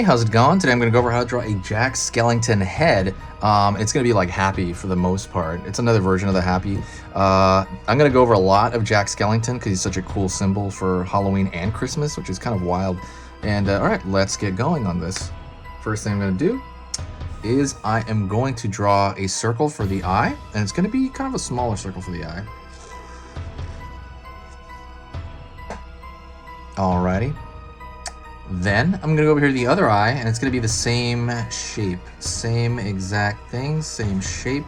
Hey, how's it going? Today I'm going to go over how to draw a Jack Skellington head. It's going to be like happy for the most part. It's another version of the happy. I'm going to go over a lot of Jack Skellington because he's such a cool symbol for Halloween and Christmas, which is kind of wild. And all right, let's get going on this. First thing I'm going to do is I am going to draw a circle for the eye, and it's going to be kind of a smaller circle for the eye. Alrighty. Then I'm gonna go over here to the other eye, and it's gonna be the same shape, same exact thing, same shape.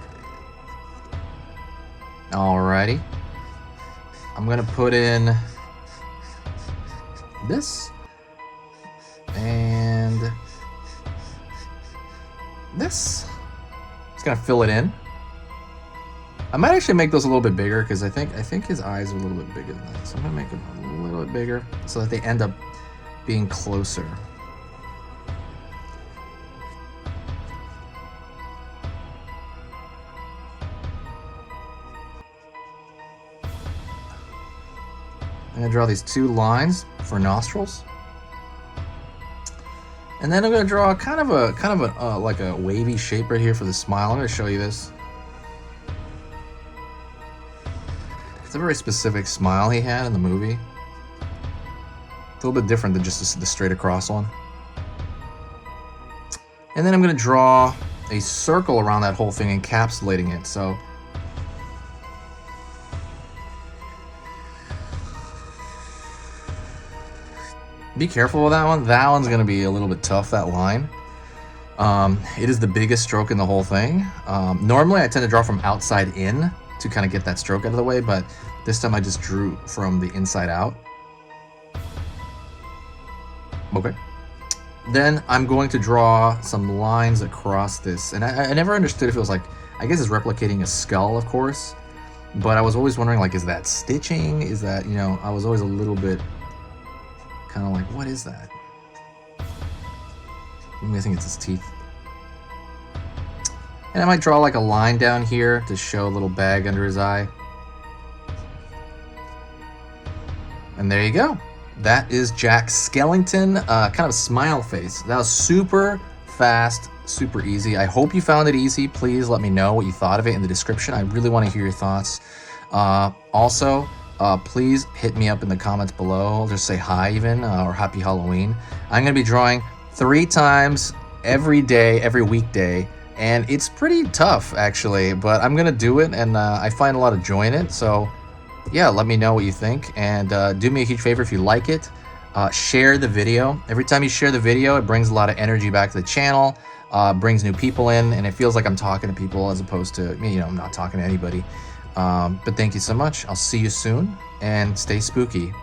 Alrighty. I'm gonna put in this and this. It's gonna fill it in. I might actually make those a little bit bigger because I think his eyes are a little bit bigger than that. So I'm gonna make them a little bit bigger so that they end up being closer. I'm gonna draw these two lines for nostrils, and then I'm gonna draw kind of a like a wavy shape right here for the smile. I'm gonna show you this. It's a very specific smile he had in the movie. A little bit different than just the straight across one. And then I'm going to draw a circle around that whole thing, encapsulating it. So be careful with that one. That one's going to be a little bit tough, that line. It is the biggest stroke in the whole thing. Normally I tend to draw from outside in to kind of get that stroke out of the way, but this time I just drew from the inside out. Okay. Then I'm going to draw some lines across this. And I never understood if it was like, I guess it's replicating a skull, of course. But I was always wondering, like, is that stitching? Is that, you know, I was always a little bit kind of like, what is that? I think it's his teeth. And I might draw like a line down here to show a little bag under his eye. And there you go. That is Jack Skellington, kind of a smile face. That was super fast, super easy. I hope you found it easy. Please let me know what you thought of it in the description. I really want to hear your thoughts. Also, please hit me up in the comments below. Just say hi even, or happy Halloween. I'm going to be drawing 3 times every day, every weekday. And it's pretty tough, actually. But I'm going to do it, and I find a lot of joy in it. So yeah, let me know what you think, and do me a huge favor if you like it. Share the video. Every time you share the video, it brings a lot of energy back to the channel, brings new people in, and it feels like I'm talking to people as opposed to, you know, I'm not talking to anybody. But thank you so much. I'll see you soon, and stay spooky.